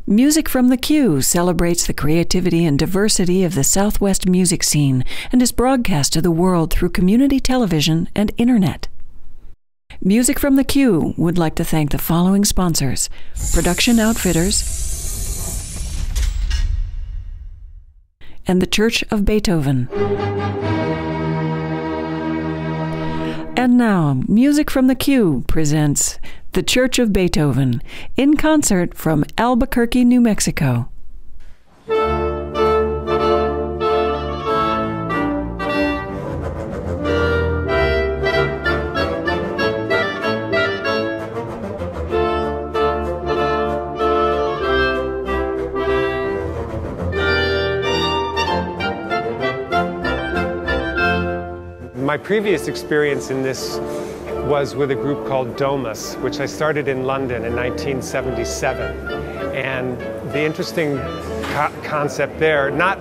Music from the Q celebrates the creativity and diversity of the Southwest music scene and is broadcast to the world through community television and internet. Music from the Q would like to thank the following sponsors: Production Outfitters and the Church of Beethoven. And now, Music from the Q presents the Church of Beethoven in concert from Albuquerque, New Mexico. My previous experience in this was with a group called Domus, which I started in London in 1977. And the interesting concept there, not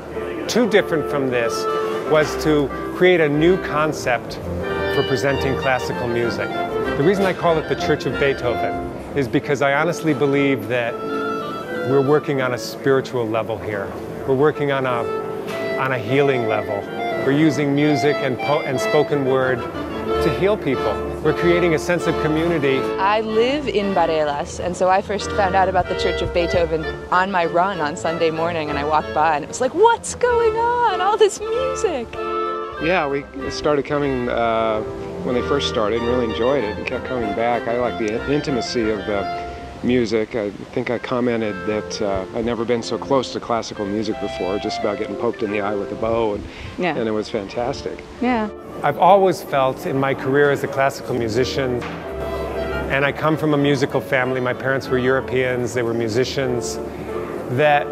too different from this, was to create a new concept for presenting classical music. The reason I call it the Church of Beethoven is because I honestly believe that we're working on a spiritual level here. We're working on a healing level. We're using music and spoken word to heal people. We're creating a sense of community. I live in Barelas, and so I first found out about the Church of Beethoven on my run on Sunday morning, and I walked by and it was like, what's going on? All this music. Yeah, we started coming when they first started and really enjoyed it and kept coming back. I like the intimacy of the music. I think I commented that I'd never been so close to classical music before, just about getting poked in the eye with a bow, and it was fantastic. Yeah. I've always felt in my career as a classical musician, and I come from a musical family, my parents were Europeans, they were musicians, that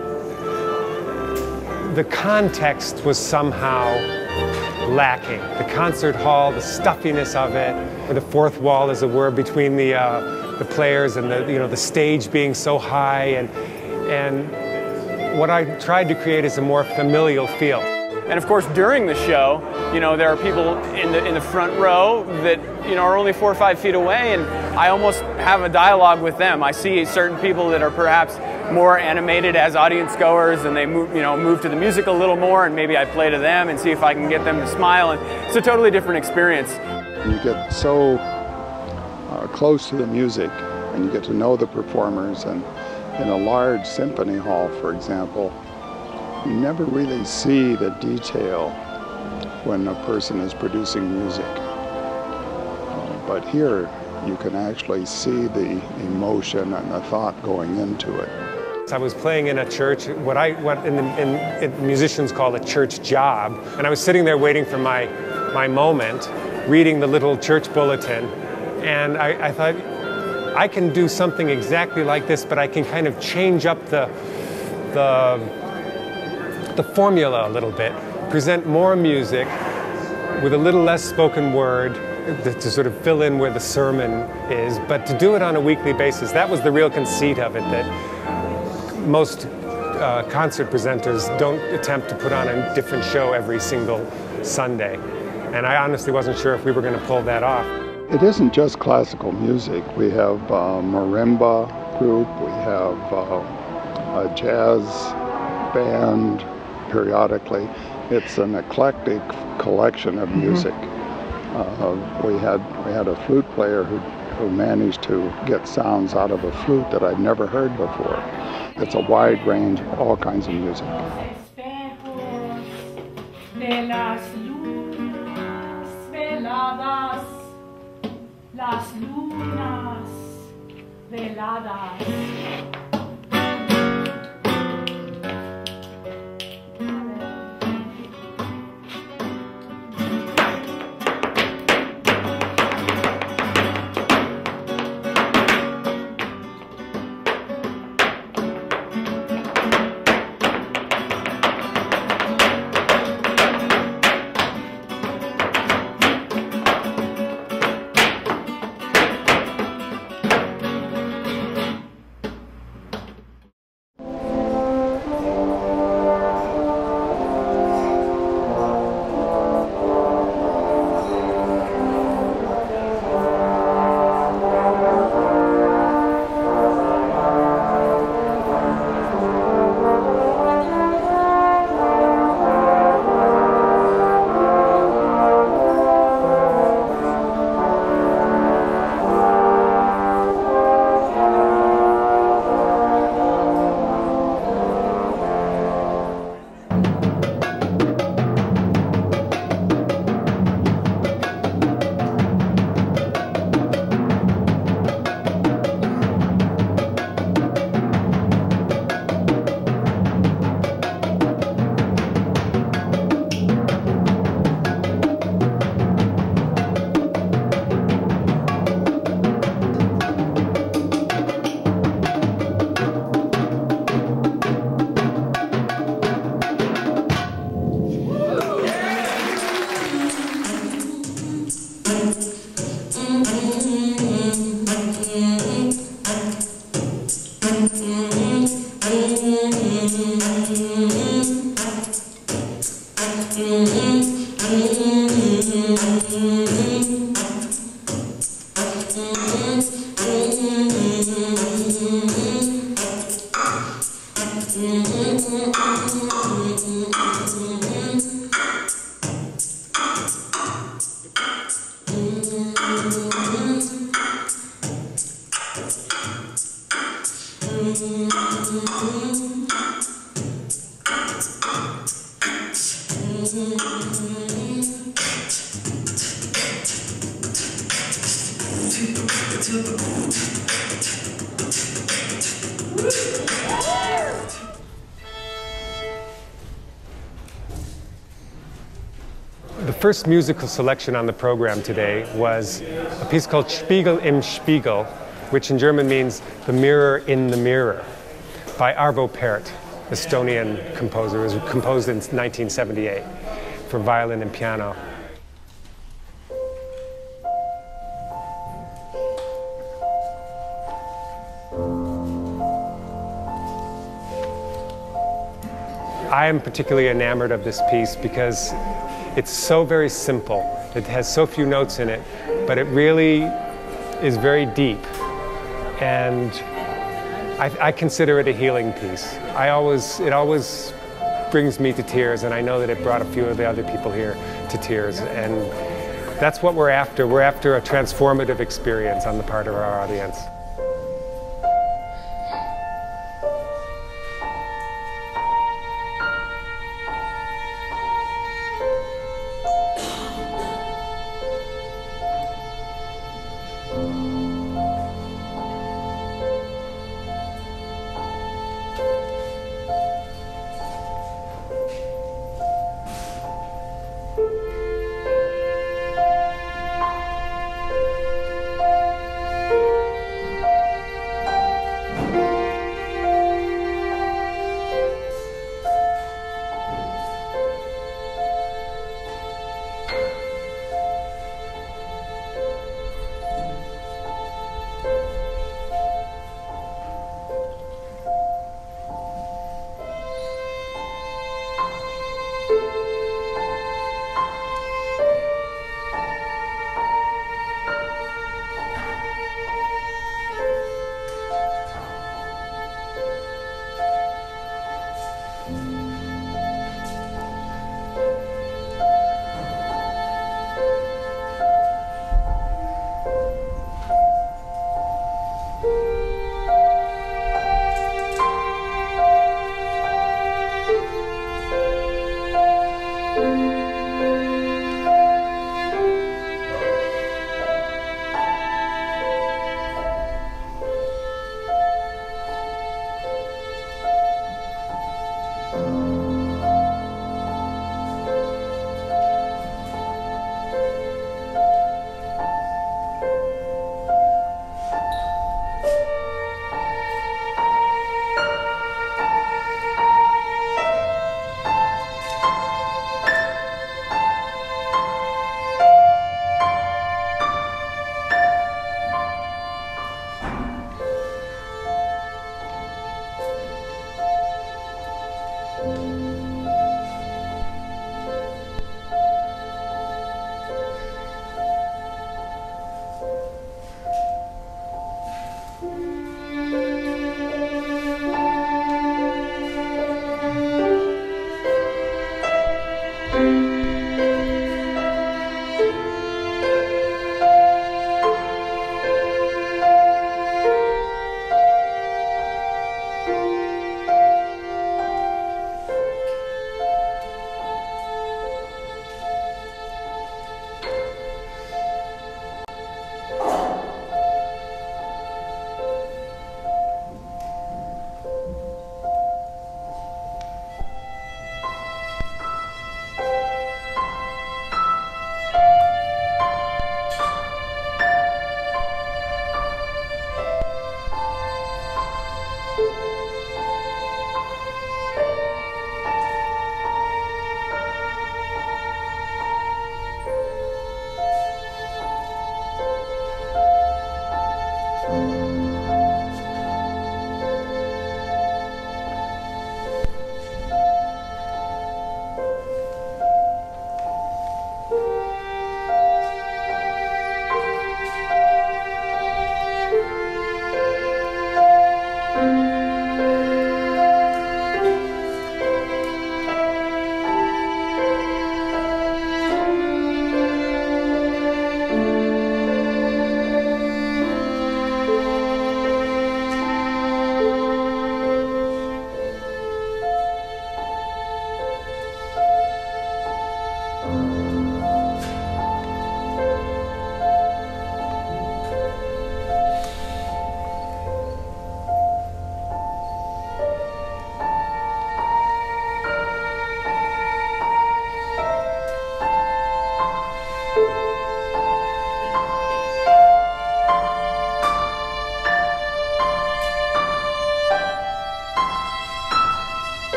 the context was somehow lacking. The concert hall, the stuffiness of it, or the fourth wall, as it were, between the players and the stage being so high, and what I tried to create is a more familial feel. And of course, during the show, there are people in the front row that are only 4 or 5 feet away, and I almost have a dialogue with them. I see certain people that are perhaps more animated as audience goers, and they move to the music a little more, and maybe I play to them and see if I can get them to smile, and it's a totally different experience. You get so close to the music, and you get to know the performers, and in a large symphony hall, for example, you never really see the detail when a person is producing music. But here, you can actually see the emotion and the thought going into it. I was playing in a church, what musicians call a church job, and I was sitting there waiting for my moment, reading the little church bulletin, and I thought, I can do something exactly like this, but I can kind of change up the formula a little bit, present more music with a little less spoken word to sort of fill in where the sermon is, but to do it on a weekly basis. That was the real conceit of it, that most concert presenters don't attempt to put on a different show every single Sunday. And I honestly wasn't sure if we were going to pull that off. It isn't just classical music. We have a marimba group, we have a jazz band periodically. It's an eclectic collection of music. We had a flute player who managed to get sounds out of a flute that I'd never heard before. It's a wide range of all kinds of music. Las lunas veladas. The first musical selection on the program today was a piece called Spiegel im Spiegel, which in German means the mirror in the mirror, by Arvo Pärt, Estonian composer. It was composed in 1978 for violin and piano. I am particularly enamored of this piece because it's so very simple. It has so few notes in it, but it really is very deep. And I consider it a healing piece. It always brings me to tears, and I know that it brought a few of the other people here to tears. And that's what we're after. We're after a transformative experience on the part of our audience.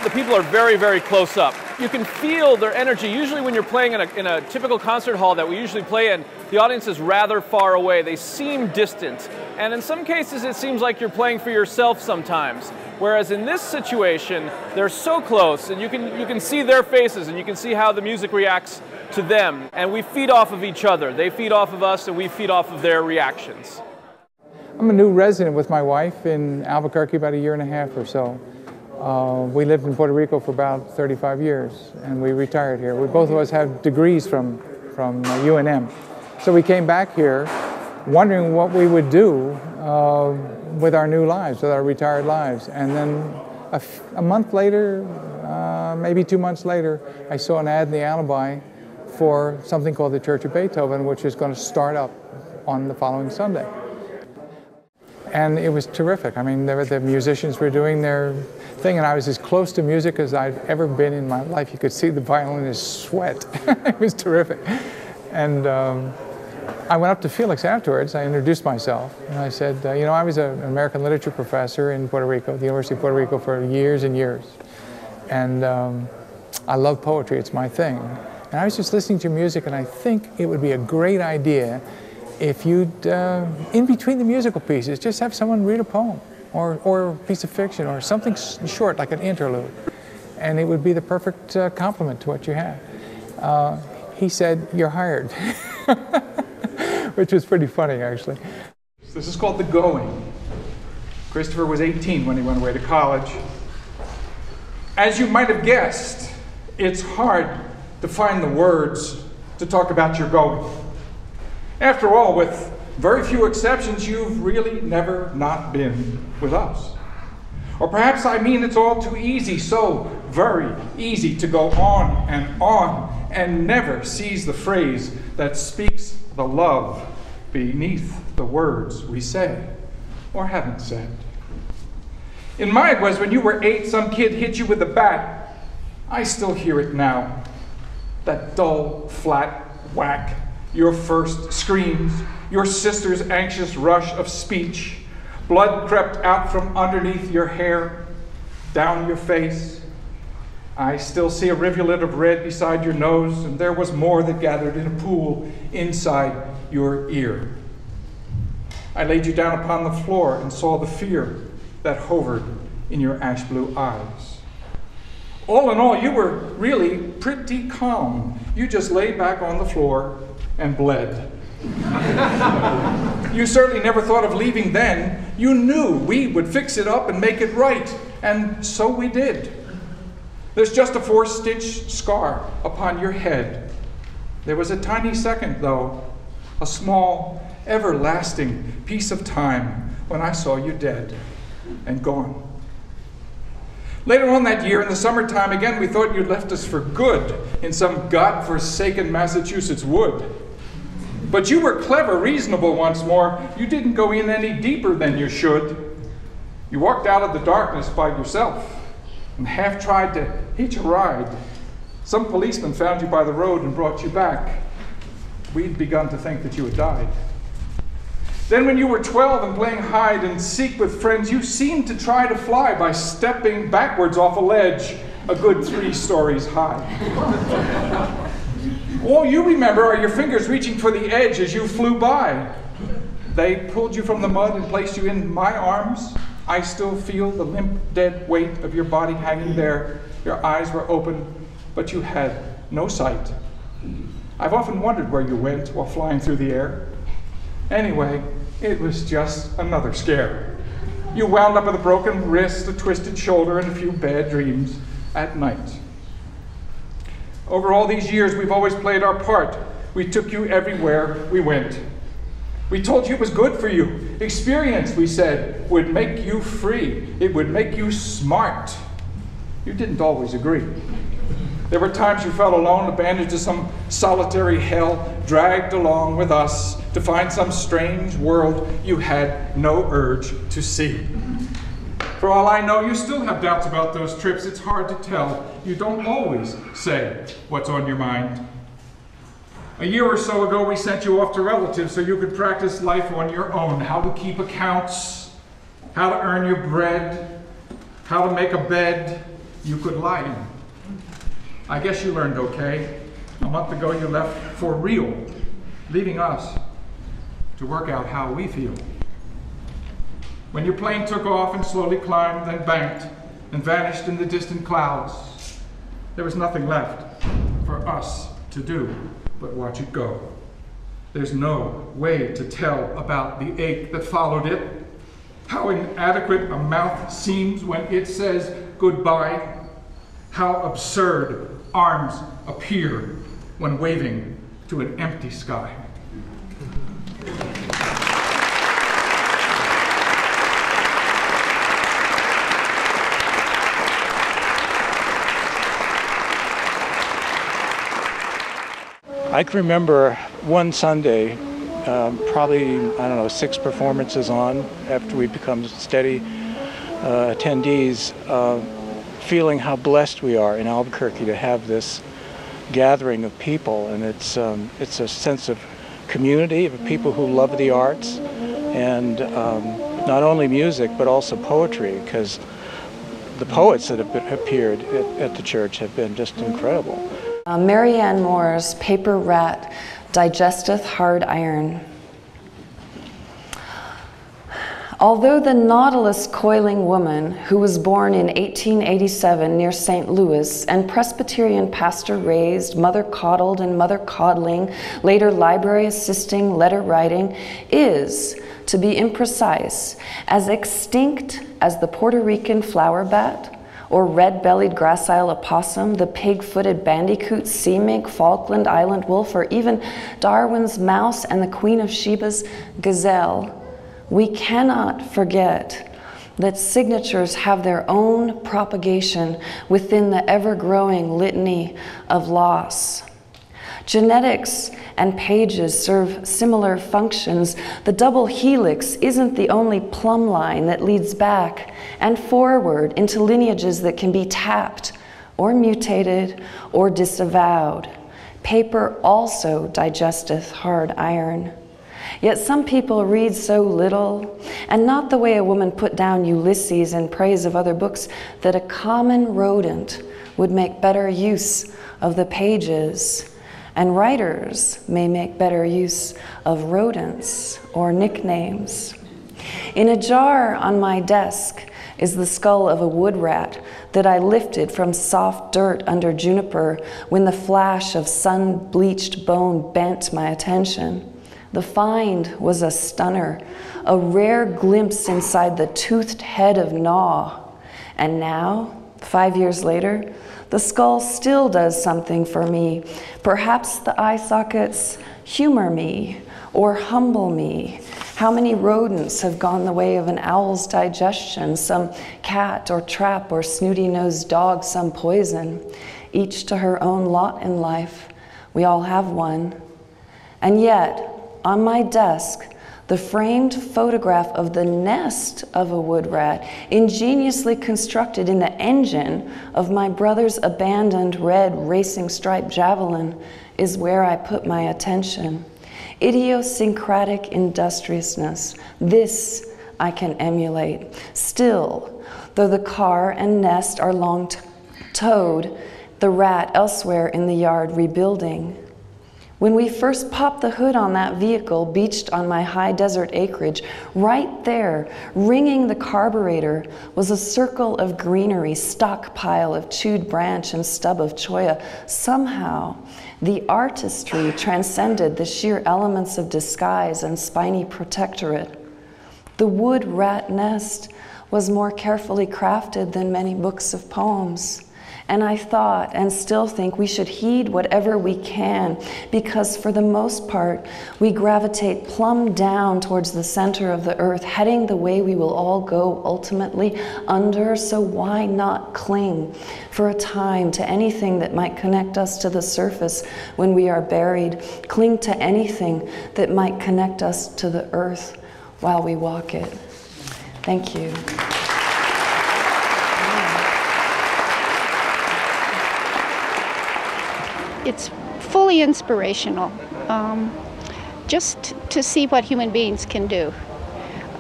The people are very, very close up. You can feel their energy. Usually when you're playing in a typical concert hall that we usually play in, the audience is rather far away. They seem distant. And in some cases, it seems like you're playing for yourself sometimes. Whereas in this situation, they're so close, and you can see their faces, and you can see how the music reacts to them. And we feed off of each other. They feed off of us, and we feed off of their reactions. I'm a new resident with my wife in Albuquerque about 1.5 years or so. We lived in Puerto Rico for about 35 years, and we retired here. We both of us have degrees from UNM. So we came back here wondering what we would do with our new lives, with our retired lives. And then a month later, maybe 2 months later, I saw an ad in the Alibi for something called the Church of Beethoven, which is going to start up on the following Sunday. And it was terrific. I mean, the musicians were doing their thing, and I was as close to music as I've ever been in my life. You could see the violinist sweat. It was terrific. And I went up to Felix afterwards. I introduced myself, and I said, you know, I was an American literature professor in Puerto Rico, the University of Puerto Rico, for years and years. And I love poetry. It's my thing. And I was just listening to music, and I think it would be a great idea if you'd, in between the musical pieces, just have someone read a poem or a piece of fiction or something short like an interlude, and it would be the perfect complement to what you had. He said, "You're hired," which was pretty funny, actually. This is called The Going. Christopher was 18 when he went away to college. As you might have guessed, it's hard to find the words to talk about your going. After all, with very few exceptions, you've really never not been with us. Or perhaps I mean it's all too easy, so very easy to go on and never seize the phrase that speaks the love beneath the words we say or haven't said. In my it was when you were 8, some kid hit you with a bat. I still hear it now. That dull, flat whack, your first screams, your sister's anxious rush of speech. Blood crept out from underneath your hair, down your face. I still see a rivulet of red beside your nose, and there was more that gathered in a pool inside your ear. I laid you down upon the floor and saw the fear that hovered in your ash blue eyes. All in all, you were really pretty calm. You just lay back on the floor and bled. You certainly never thought of leaving then. You knew we would fix it up and make it right, and so we did. There's just a 4-stitch scar upon your head. There was a tiny second, though, a small, everlasting piece of time when I saw you dead and gone. Later on that year, in the summertime, again, we thought you'd left us for good in some godforsaken Massachusetts wood. But you were clever, reasonable once more. You didn't go in any deeper than you should. You walked out of the darkness by yourself and half tried to hitch a ride. Some policeman found you by the road and brought you back. We'd begun to think that you had died. Then when you were 12 and playing hide and seek with friends, you seemed to try to fly by stepping backwards off a ledge a good 3 stories high. All you remember are your fingers reaching for the edge as you flew by. They pulled you from the mud and placed you in my arms. I still feel the limp, dead weight of your body hanging there. Your eyes were open, but you had no sight. I've often wondered where you went while flying through the air. Anyway, it was just another scare. You wound up with a broken wrist, a twisted shoulder, and a few bad dreams at night. Over all these years, we've always played our part. We took you everywhere we went. We told you it was good for you. Experience, we said, would make you free. It would make you smart. You didn't always agree. There were times you felt alone, abandoned to some solitary hell, dragged along with us to find some strange world you had no urge to see. For all I know, you still have doubts about those trips. It's hard to tell. You don't always say what's on your mind. A year or so ago, we sent you off to relatives so you could practice life on your own. How to keep accounts, how to earn your bread, how to make a bed you could lie in. I guess you learned okay. A month ago, you left for real, leaving us to work out how we feel. When your plane took off and slowly climbed, then banked, and vanished in the distant clouds, there was nothing left for us to do but watch it go. There's no way to tell about the ache that followed it, how inadequate a mouth seems when it says goodbye, how absurd arms appear when waving to an empty sky. I can remember one Sunday, probably, 6 performances on after we become steady attendees, feeling how blessed we are in Albuquerque to have this gathering of people, and it's a sense of community, of people who love the arts, and not only music but also poetry, because the poets that have appeared at the church have been just incredible. Mary Ann Moore's Paper Rat digesteth hard iron. Although the nautilus-coiling woman who was born in 1887 near St. Louis and Presbyterian pastor-raised, mother-coddled and mother-coddling, later library assisting, letter writing, is, to be imprecise, as extinct as the Puerto Rican flower bat, or red-bellied gracile opossum, the pig-footed bandicoot, sea mink, Falkland Island wolf, or even Darwin's mouse and the Queen of Sheba's gazelle, we cannot forget that signatures have their own propagation within the ever-growing litany of loss. Genetics and pages serve similar functions. The double helix isn't the only plumb line that leads back and forward into lineages that can be tapped or mutated or disavowed. Paper also digesteth hard iron. Yet some people read so little, and not the way a woman put down Ulysses in praise of other books, that a common rodent would make better use of the pages, and writers may make better use of rodents or nicknames. In a jar on my desk is the skull of a wood rat that I lifted from soft dirt under juniper when the flash of sun-bleached bone bent my attention. The find was a stunner, a rare glimpse inside the toothed head of Gnaw. And now, 5 years later, the skull still does something for me. Perhaps the eye sockets humor me or humble me. How many rodents have gone the way of an owl's digestion, some cat or trap or snooty-nosed dog some poison, each to her own lot in life. We all have one. And yet, on my desk, the framed photograph of the nest of a wood rat, ingeniously constructed in the engine of my brother's abandoned red racing striped javelin, is where I put my attention. Idiosyncratic industriousness, this I can emulate. Still, though the car and nest are long towed, the rat elsewhere in the yard rebuilding. When we first popped the hood on that vehicle beached on my high desert acreage, right there, ringing the carburetor, was a circle of greenery, stockpile of chewed branch and stub of cholla. Somehow, the artistry transcended the sheer elements of disguise and spiny protectorate. The wood rat nest was more carefully crafted than many books of poems. And I thought, and still think, we should heed whatever we can, because for the most part, we gravitate plumb down towards the center of the earth, heading the way we will all go ultimately under, so why not cling for a time to anything that might connect us to the surface when we are buried, cling to anything that might connect us to the earth while we walk it. Thank you. It's fully inspirational, just to see what human beings can do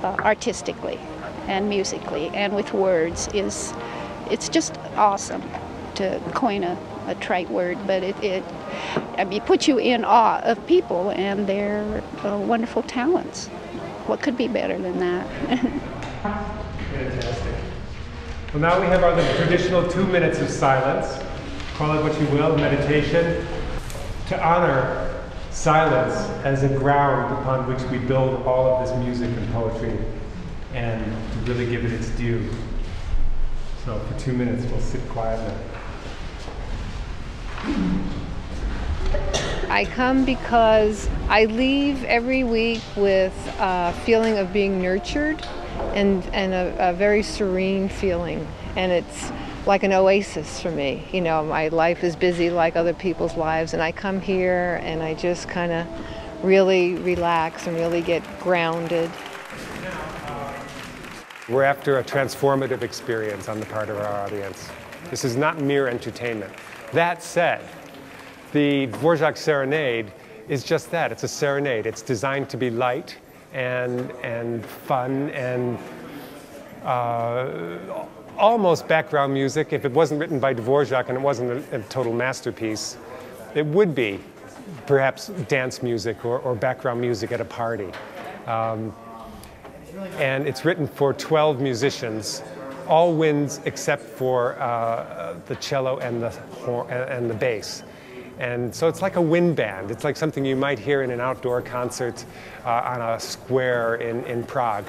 artistically and musically and with words it's just awesome, to coin a trite word, but it puts you in awe of people and their wonderful talents. What could be better than that? Fantastic. Well, now we have our traditional 2 minutes of silence. Call it what you will, meditation, to honor silence as a ground upon which we build all of this music and poetry, and to really give it its due. So for 2 minutes, we'll sit quietly. I come because I leave every week with a feeling of being nurtured and a very serene feeling, and it's like an oasis for me. You know, my life is busy like other people's lives, and I come here and I just kind of really relax and really get grounded. We're after a transformative experience on the part of our audience. This is not mere entertainment. That said, the Dvorak Serenade is just that. It's a serenade. It's designed to be light and fun and almost background music. If it wasn't written by Dvorak and it wasn't a total masterpiece, it would be perhaps dance music or background music at a party. and it's written for 12 musicians, all winds except for the cello and the horn and the bass. And so it's like a wind band. It's like something you might hear in an outdoor concert on a square in Prague.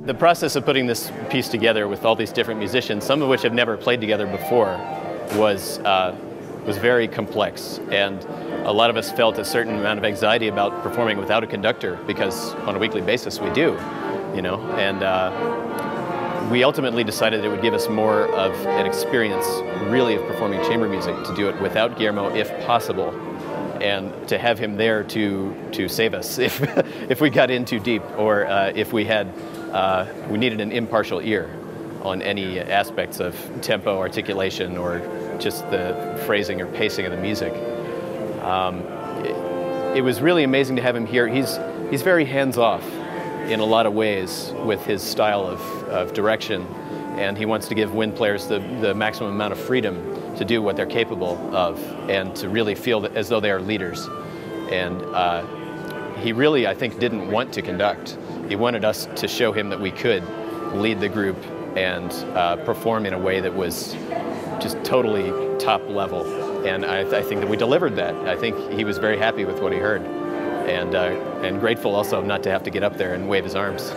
The process of putting this piece together with all these different musicians, some of which have never played together before, was very complex, and a lot of us felt a certain amount of anxiety about performing without a conductor, because on a weekly basis we do, you know, and we ultimately decided it would give us more of an experience really of performing chamber music to do it without Guillermo if possible, and to have him there to save us if we got in too deep, or if we needed an impartial ear on any aspects of tempo, articulation, or just the phrasing or pacing of the music. it was really amazing to have him here. He's very hands-off in a lot of ways with his style of direction, and he wants to give wind players the maximum amount of freedom to do what they're capable of and to really feel that as though they are leaders. And he really, I think, didn't want to conduct. He wanted us to show him that we could lead the group and perform in a way that was just totally top level. And I think that we delivered that. I think he was very happy with what he heard, and grateful also not to have to get up there and wave his arms.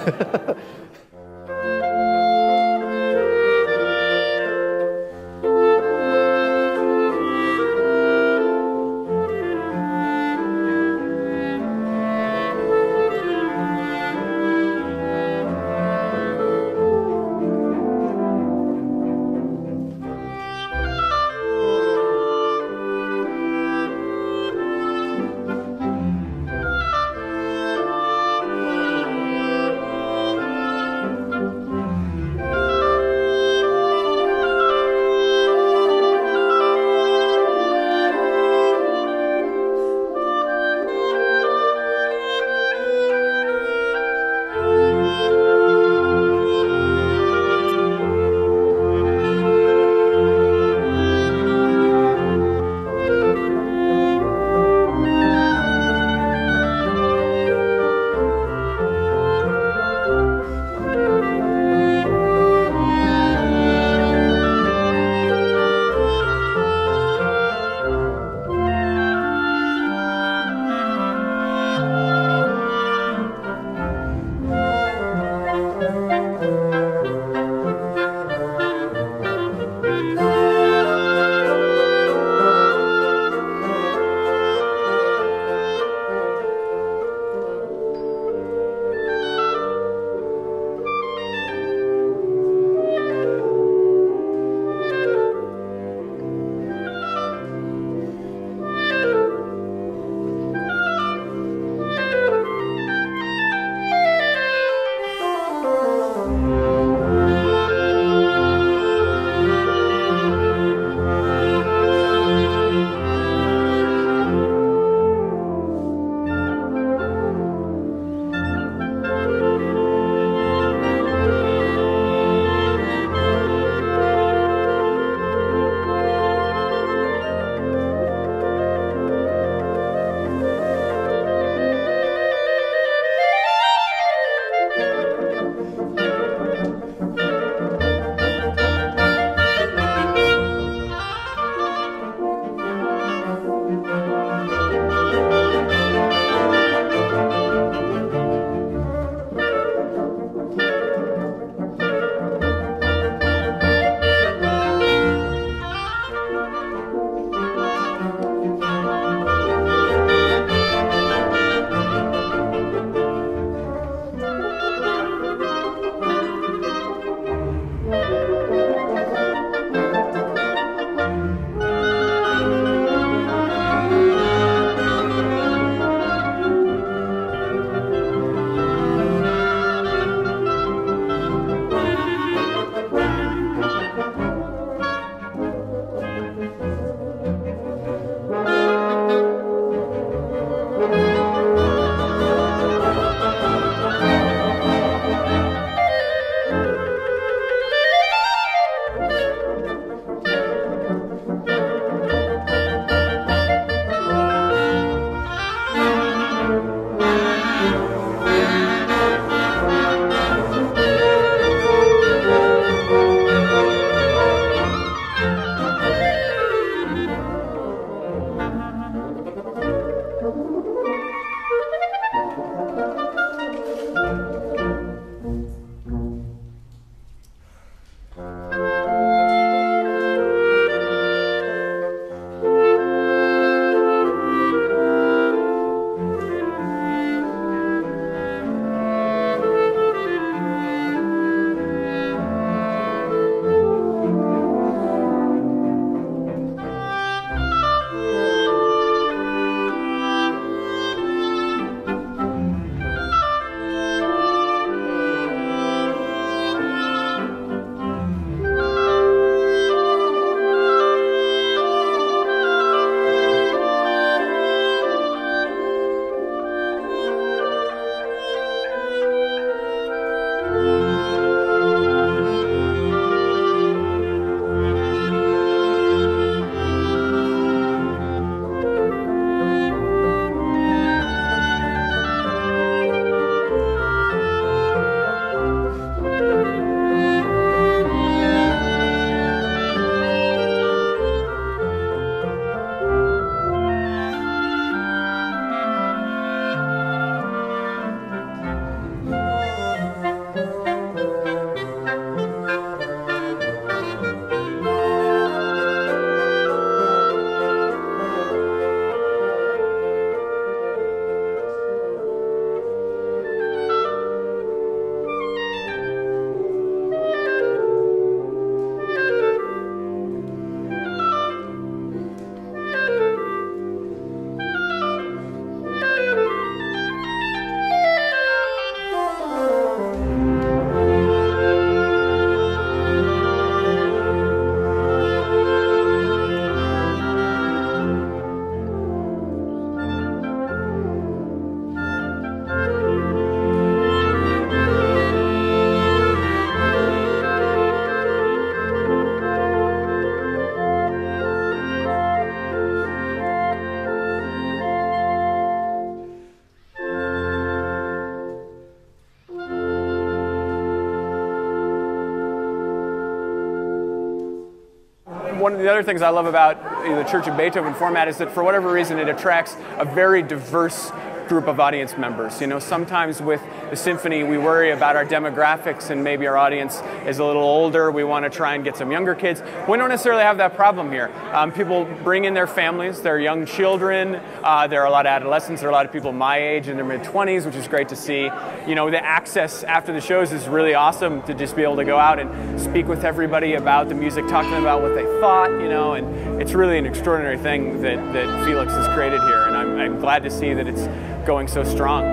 one of the other things I love about the Church of Beethoven format is that for whatever reason it attracts a very diverse group of audience members. You know, sometimes with the symphony we worry about our demographics and maybe our audience is a little older. We want to try and get some younger kids. We don't necessarily have that problem here. People bring in their families, their young children. There are a lot of adolescents. There are a lot of people my age in their mid-20s, which is great to see. You know, the access after the shows is really awesome to just be able to go out and speak with everybody about the music, talk to them about what they thought, you know, and it's really an extraordinary thing that Felix has created here, and I'm glad to see that it's going so strong.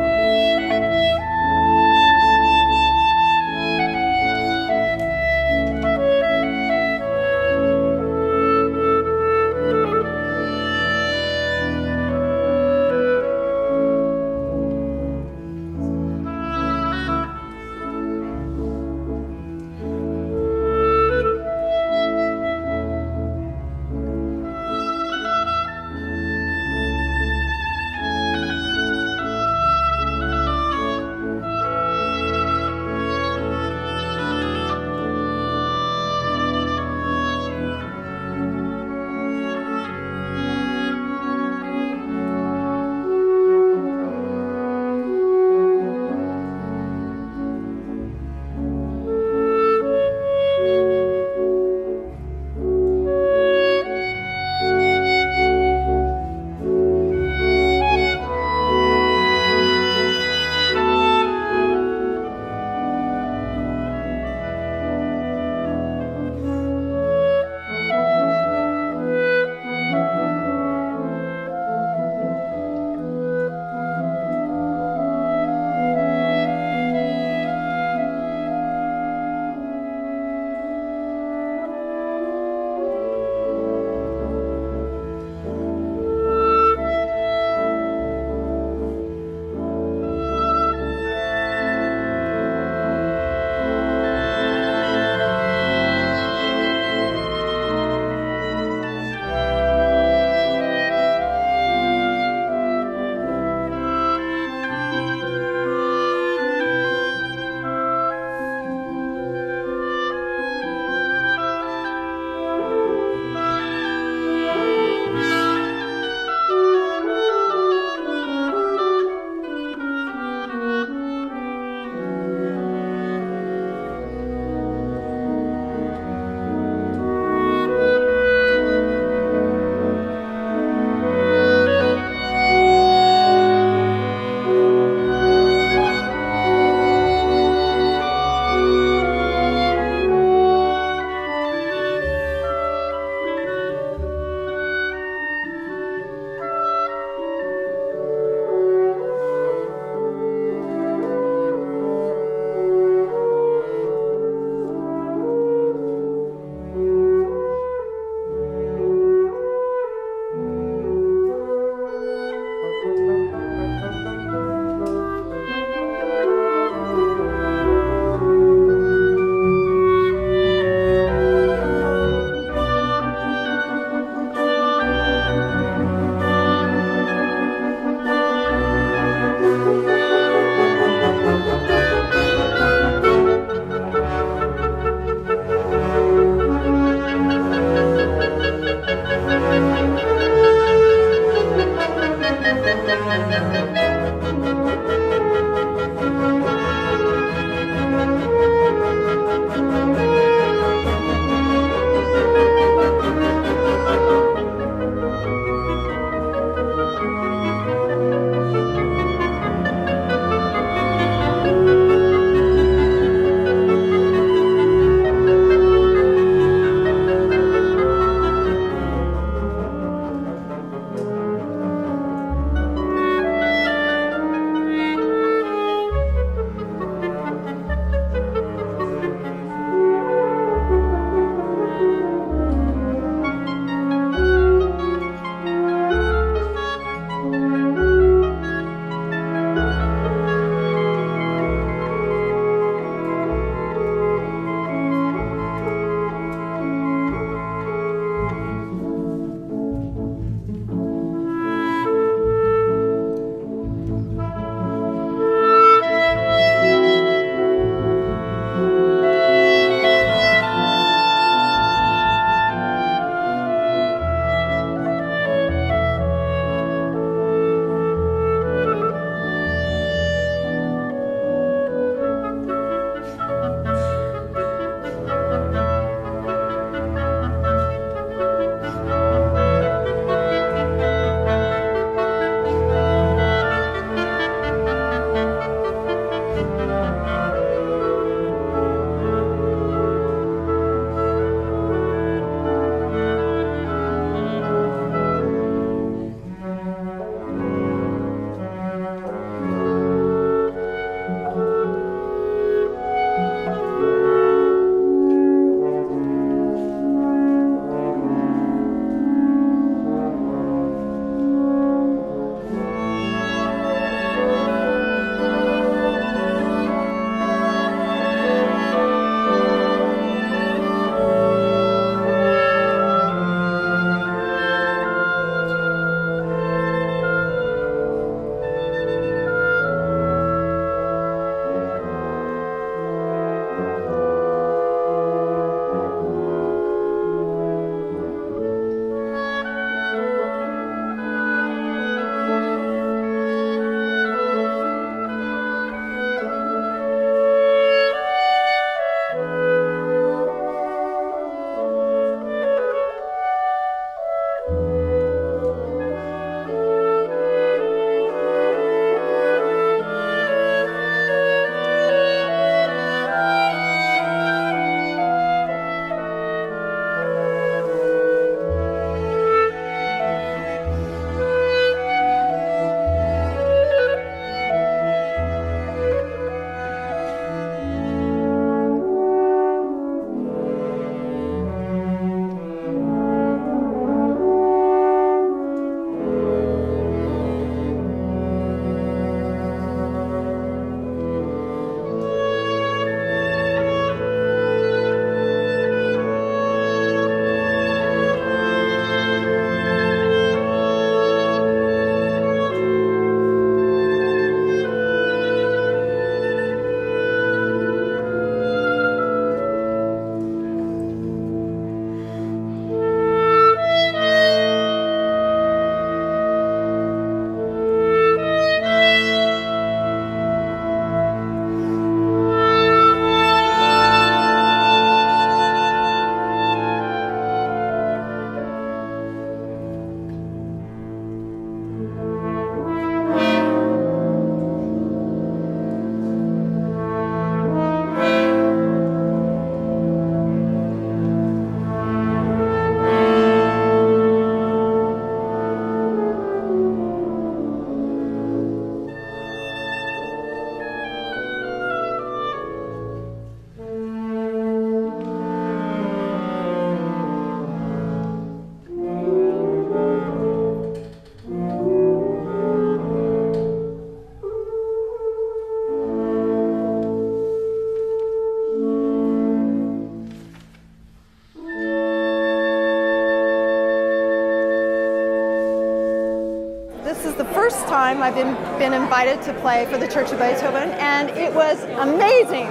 been invited to play for the Church of Beethoven, and it was amazing.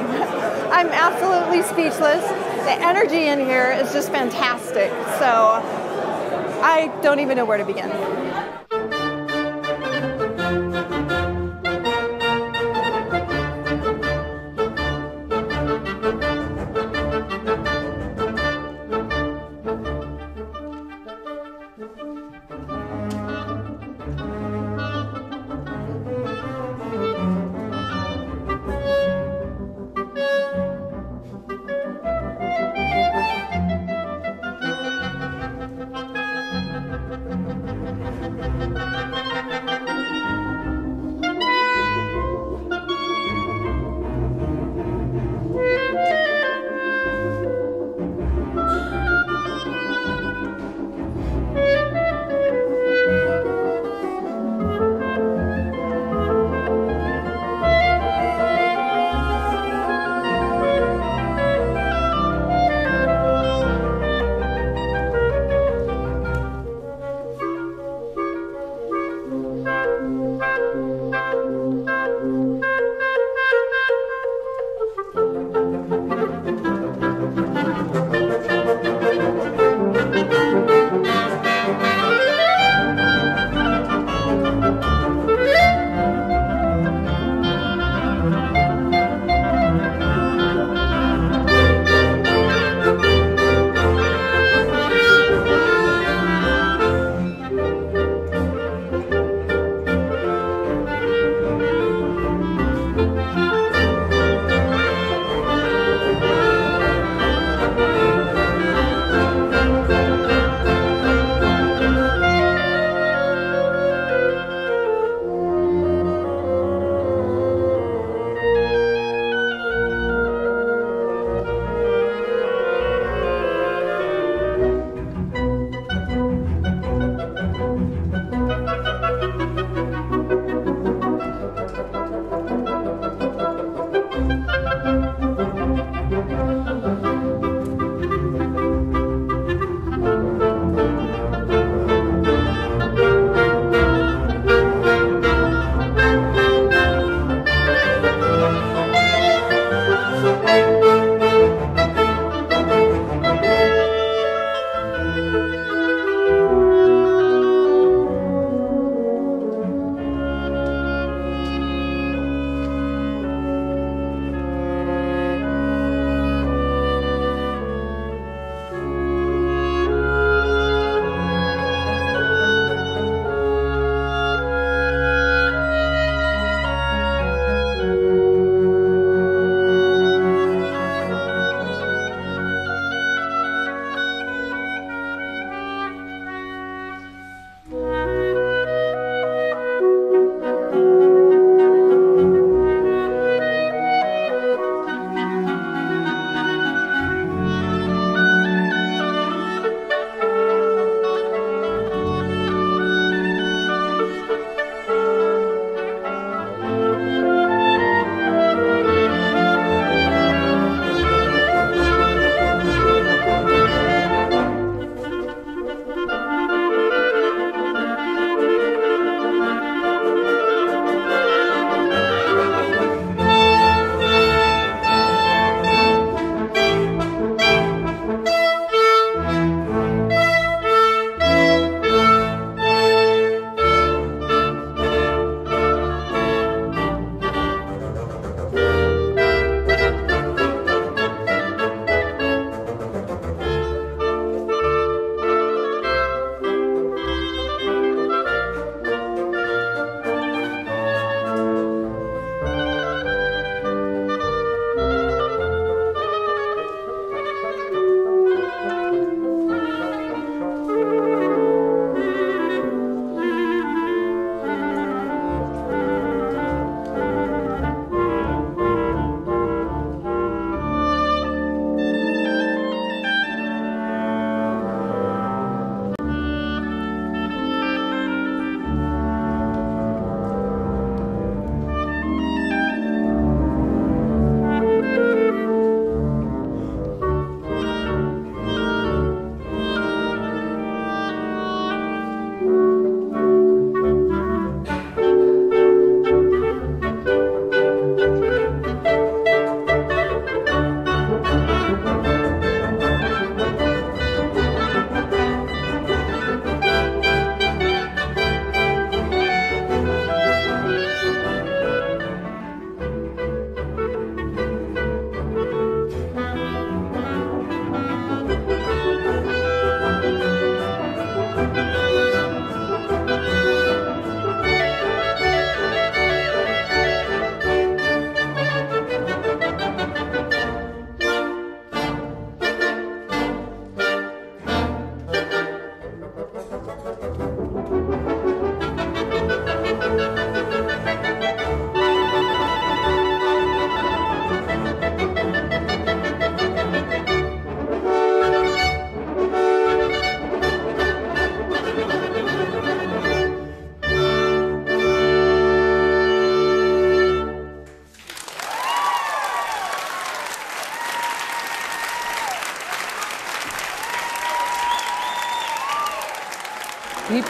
I'm absolutely speechless. The energy in here is just fantastic. So I don't even know where to begin.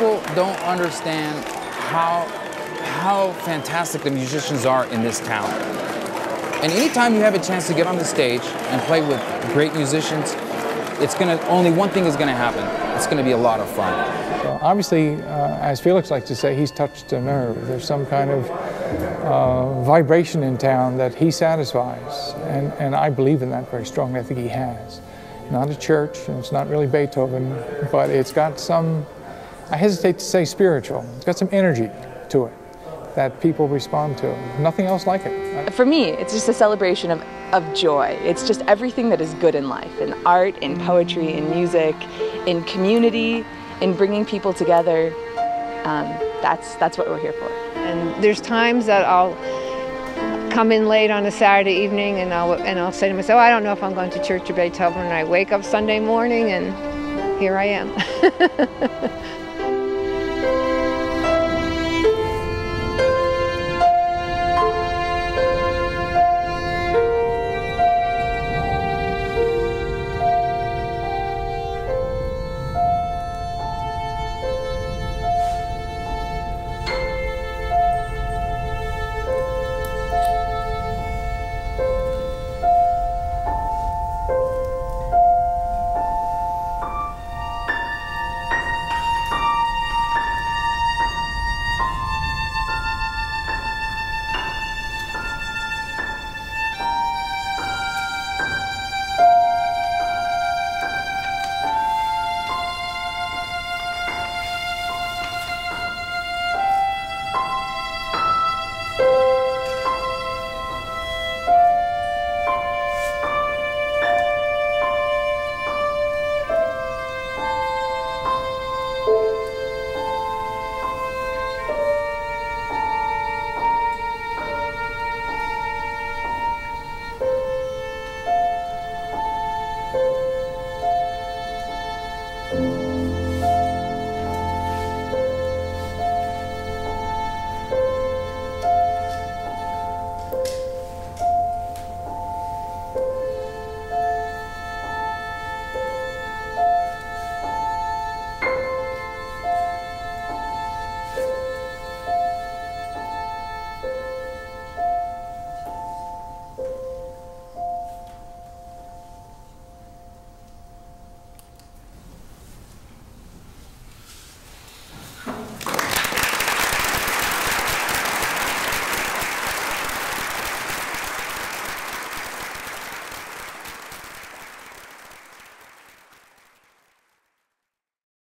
people don't understand how fantastic the musicians are in this town. And anytime you have a chance to get on the stage and play with great musicians, only one thing is gonna happen. It's gonna be a lot of fun. Well, obviously, as Felix likes to say, he's touched a nerve. There's some kind of vibration in town that he satisfies, and I believe in that very strongly. I think he has. Not a church, and it's not really Beethoven, but it's got some, I hesitate to say spiritual, it's got some energy to it that people respond to. Nothing else like it. For me, it's just a celebration of joy. It's just everything that is good in life, in art, in poetry, in music, in community, in bringing people together. That's what we're here for. And there's times that I'll come in late on a Saturday evening and I'll say to myself, I don't know if I'm going to Church of Beethoven, and I wake up Sunday morning and here I am.